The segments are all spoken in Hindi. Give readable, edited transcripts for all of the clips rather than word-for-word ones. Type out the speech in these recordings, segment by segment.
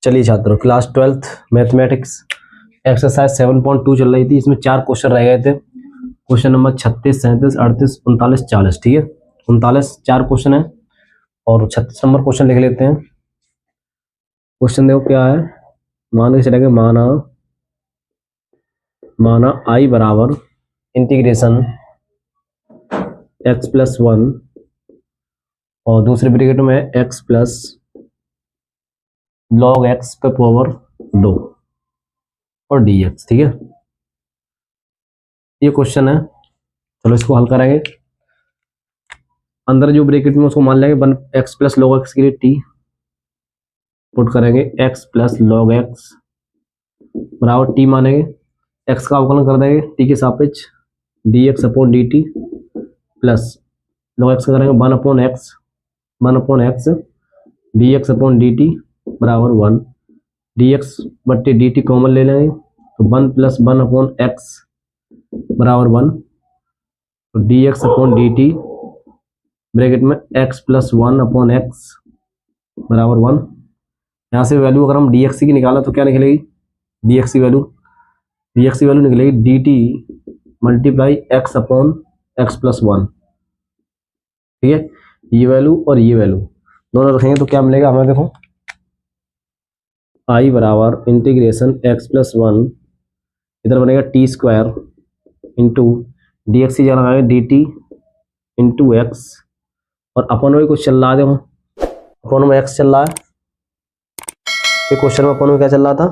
चलिए छात्रों, क्लास 12th मैथमेटिक्स एक्सरसाइज 7.2 चल रही थी। इसमें 4 क्वेश्चन रह गए थे। Question number 36, 37, 38, 39, 40। ठीक है, 39 4 क्वेश्चन है और 36 नंबर क्वेश्चन लिख लेते हैं। क्वेश्चन देखो क्या है। मान के चलेंगे, माना आई बराबर इंटीग्रेशन x प्लस 1 और दूसरे ब्रैकेट में x प्लस log x पे पावर 2 और dx। ठीक है, ये क्वेश्चन है। चलो इसको हल करेंगे। अंदर जो ब्रैकेट में उसको मान लेंगे 1 x प्लस log x के लिए t पुट करेंगे। x प्लस log x बराबर t मानेंगे, x का अवकलन कर देंगे t के सापेक्ष dx upon dt plus log x का करेंगे 1 upon x dx upon dt बराबर 1। dx बट्टे dt कॉमन ले लेंगे तो 1 प्लस 1 अपॉन x बराबर 1। तो dx अपॉन dt ब्रैकेट में x प्लस 1 अपॉन x बराबर 1। यहाँ से वैल्यू अगर हम dx की निकाला तो क्या निकलेगी, dx की वैल्यू निकलेगी dt multiply x upon x plus 1। ठीक है, ये वैल्यू और ये वैल्यू दोनों रखेंगे तो क्या मिलेगा हमें। देखो आई बराबर इंटीग्रेशन x प्लस 1, इधर बनेगा T square into D x की जगह लगाएंगे डी टी इंटू एक्स और अपन में कुछ चल रहा है। देखो अपन में x चल रहा है, ये क्वेश्चन में अपन में क्या चल रहा था,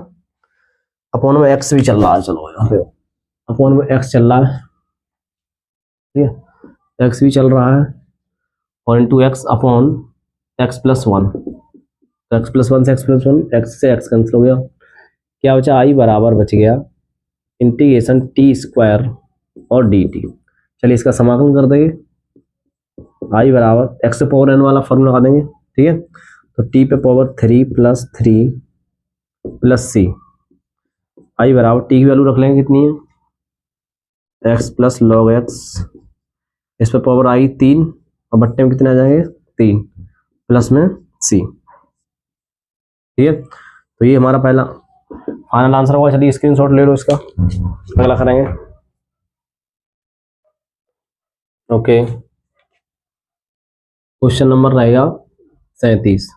अपन में x भी चल रहा है। चलो यहाँ पे अपन में x चल रहा है, ठीक है, x भी चल रहा है और into x upon x plus 1। तो x प्लस 1 से x प्लस 1, x से x कैंसिल हो गया, क्या बचा आई बराबर बच गया इंटीग्रेशन टी स्क्वायर और डी टी। चलिए इसका समाकलन कर देंगे। आई बराबर x पावर n वाला फॉर्मूला लगा देंगे। ठीक है, तो t पे पावर 3 प्लस 3 प्लस c। आई बराबर t की वैल्यू रख लेंगे कितनी है, x प्लस लॉग x, इस पे पावर आई 3 और बट्टे में कितने आ जाएंगे 3 प्लस में c। ठीक है, तो ये हमारा पहला फाइनल आंसर होगा। चलिए स्क्रीनशॉट ले लो इसका, अगला करेंगे। ओके, क्वेश्चन नंबर रहेगा 37।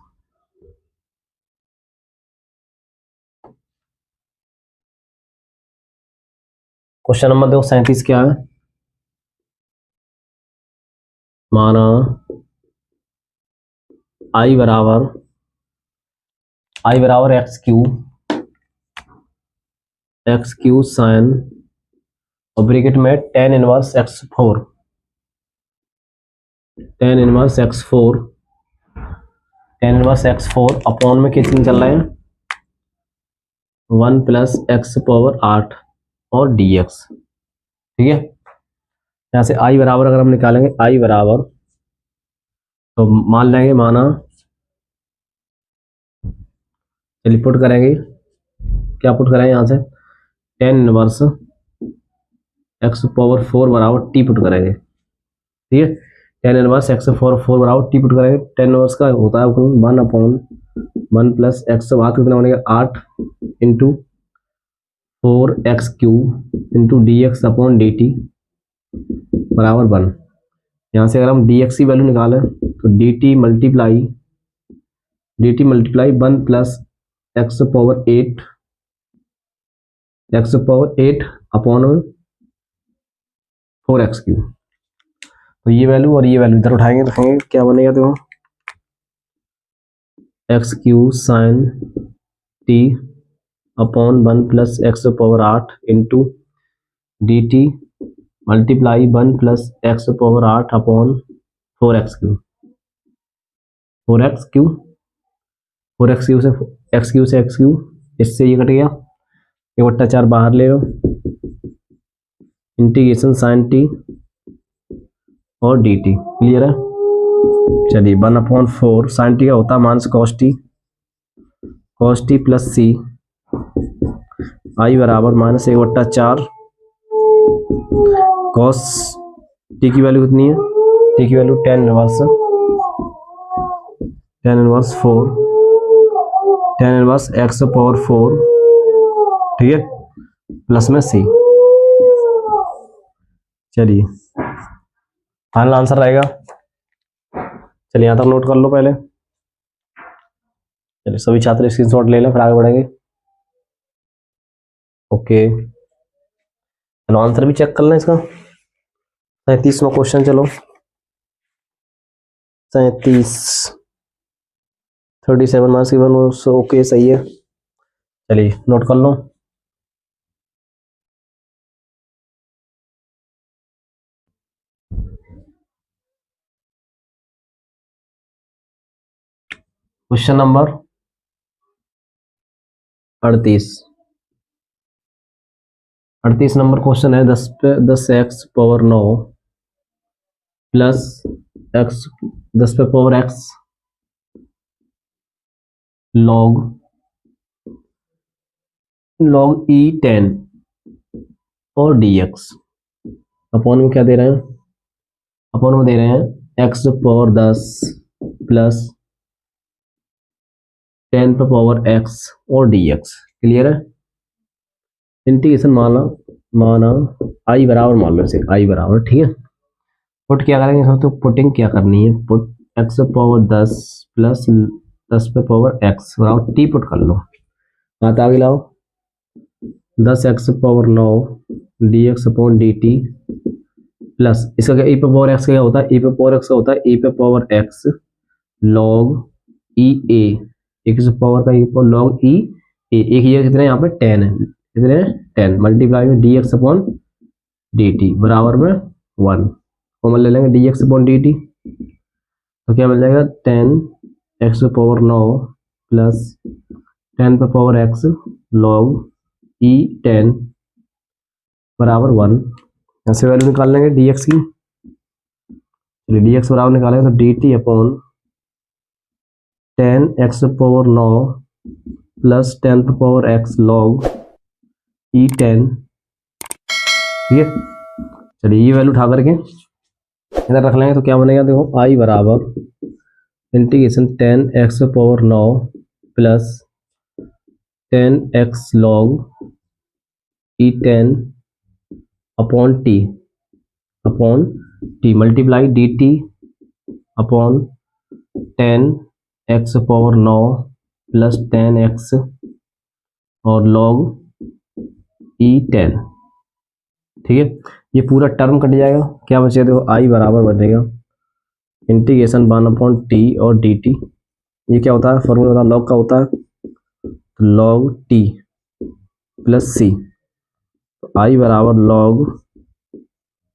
क्वेश्चन नंबर देखो 37 क्या है। माना आई बराबर एक्स क्यू साइन और ब्रैकेट में tan इनवर्स x4 अपॉन में कितनी चल रहे हैं 1 प्लस x पावर 8 और dx। ठीक है, यहाँ से आई बराबर अगर हम निकालेंगे, आई बराबर तो मान लेंगे, माना चलिए पुट करेंगे, क्या पुट करेंगे यहाँ से tan इनवर्स x पावर 4 बराबर t पुट करेंगे। ठीक है, tan इनवर्स x पावर 4 बराबर t पुट करेंगे। tan इनवर्स का होता है 1 अपॉन 1 प्लस x बात कितना बनेगा 8 into 4x cube into D x upon D T बराबर 1। यहाँ से अगर हम dx की वैल्यू निकालें तो dt multiply 1 plus x power 8 upon 4x cube. तो ये वैल्यू और ये वैल्यू इधर उठाएंगे तो क्या बनेगा, देखो x cube sign t upon 1 plus x power 8 into D T multiply 1 plus x power 8 upon 4x cube से x क्यूब, इससे ये कट गया, ये बट्टा 4 बाहर ले लो, इंटीग्रेशन साइन टी और डी टी। क्लियर है। चलिए 1 अपॉन 4 साइन टी का होता है माइनस कॉस टी प्लस सी। आई बराबर माइनस 1/4 कॉस टी की वैल्यू कितनी है, टी की value tan inverse 4 tan inverse x power 4, ठीक है, प्लस में c। चलिए फाइनल आंसर रहेगा। चलिए यहाँ तक नोट कर लो पहले। चलिए सभी छात्र स्क्रीनशॉट ले लें, फिर आगे बढ़ेंगे। ओके, चलो आंसर भी चेक कर लें इसका। 37वां क्वेश्चन, चलो 37, 37 मार्क्स की वन। ओके सही है, चलिए नोट कर लो। क्वेश्चन नंबर 38 नंबर क्वेश्चन है। 10 पे 10x पावर 9 प्लस x 10 पे पावर x log e 10 और dx अपॉन में क्या दे रहे हैं, अपॉन में दे रहे हैं x पावर 10 प्लस 10 पे पावर x और dx। क्लियर है। इंटीग्रेशन माना i बराबर मान लो इसे, i बराबर, ठीक है। पुट क्या करेंगे इसमें, तो पुटिंग क्या करनी है, पुट x पावर 10 प्लस 10 पे पावर x बराबर t पुट कर लो। बात आगे लाओ, 10x power 9 dx upon dt plus इसका क्या, e पे पावर x क्या होता है, e पे पावर x का होता है e पे power x log e a, एक पावर का e पर log e a, एक ये कितने यहाँ पे 10 है, कितने 10 मल्टीप्लाई में dx अपॉन dt बराबर में 1 कॉमन ले लेंगे, dx अपॉन dt तो क्या मिल जाएगा 10x पावर 9 प्लस 10 पे पावर x log e 10 बराबर 1। ऐसे वैल्यू निकाल लेंगे dx की। चलिए dx बराबर निकालेंगे तो dt upon 10x power 9 plus 10 पे पावर x log e 10, ठीक है। चलिए ये वैल्यू उठा करके इधर रख लेंगे तो क्या बनेगा, देखो i बराबर integration 10x power 9 plus 10x log e 10 upon t multiply dt upon 10x power 9 plus 10x और log e 10, ठीक है। ये पूरा टर्म कट जाएगा, क्या बचेगा, देखो i बराबर बचेगा इंटीग्रेशन 1 अपॉन टी और डी टी। ये क्या होता है, फॉर्मूला होता है लॉग का होता है, तो log t plus C, i बराबर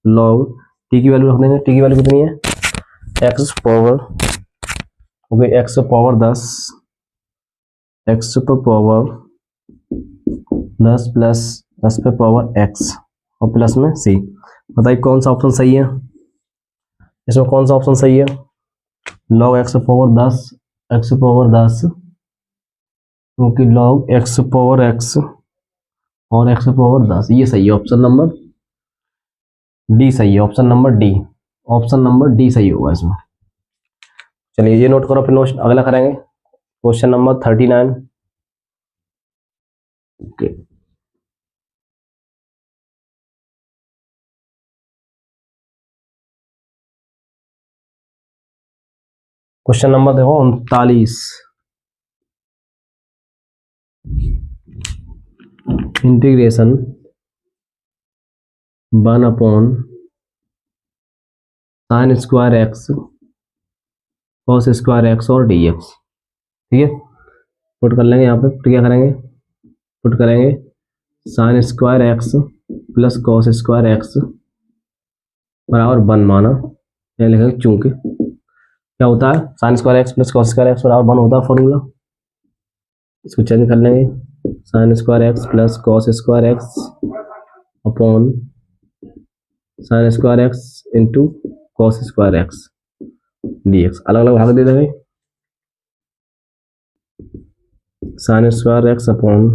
log t की वैल्यू रख देंगे, t की वैल्यू कितनी है, x पावर हो गई x पावर 10, x पे पावर 10 प्लस 10 पे पावर x और प्लस में c। बताइए कौन सा ऑप्शन सही है, इसमें कौन सा ऑप्शन सही है, log x power 10, x power 10 क्योंकि log x पावर x और x पावर 10, ये सही है, ऑप्शन नंबर डी सही है, option number D, option number D सही होगा इसमें। चलिए ये नोट करो, फिर नोट अगला करेंगे question number 39। Okay question number देखो 39, integration 1 upon sine square x cos square x और डी एक्स, ठीक है। पुट कर लेंगे यहाँ पे, तो क्या करेंगे, पुट करेंगे sine square x plus cos square x बराबर 1 माना, यहाँ लिखेंगे चूंकि क्या होता है, sine square x plus cos square x बराबर 1 होता है फॉर्मूला, इसको चेंज कर लेंगे, sine square x plus cos square x upon sine square x into cos square x D x, अलग अलग भाग दे देंगे, sine square x upon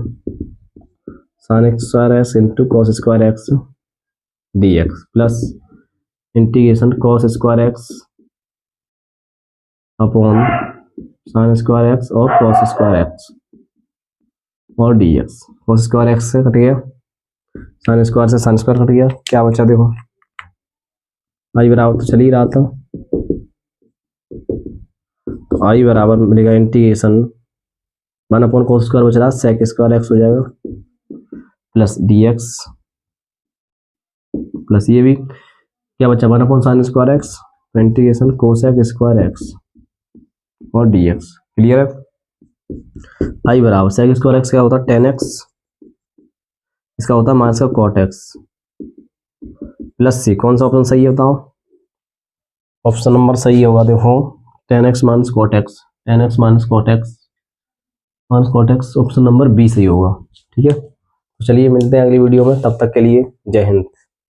sine square x into cos square x D x plus integration cos square x upon sine square x और कॉस स्क्वायर एक्स और D x. Cos square x से कट गया, साइन स्क्वायर से साइन स्क्वायर कट गया, क्या बचा देखो आई बराबर तो चल ही रहा था, तो आई बराबर मिलेगा इंटीग्रेशन 1/cos स्क्वायर बच रहा है, सेक स्क्वायर एक्स हो जाएगा प्लस डी एक्स प्लस ये भी क्या बचा 1/sin square x, integration cosec square x और डी एक्स। क्लियर है। आई बराबर सेक स्क्वायर एक्स क्या होता है 10x, इसका होता है माइनस का कॉट एक्स प्लस सी। कौन सा ऑप्शन सही है बताओ, ऑप्शन नंबर सही होगा देखो 10x minus cot x, 10x minus cot x option number B सही होगा। ठीक है, तो चलिए मिलते हैं अगली वीडियो में, तब तक के लिए जय हिंद।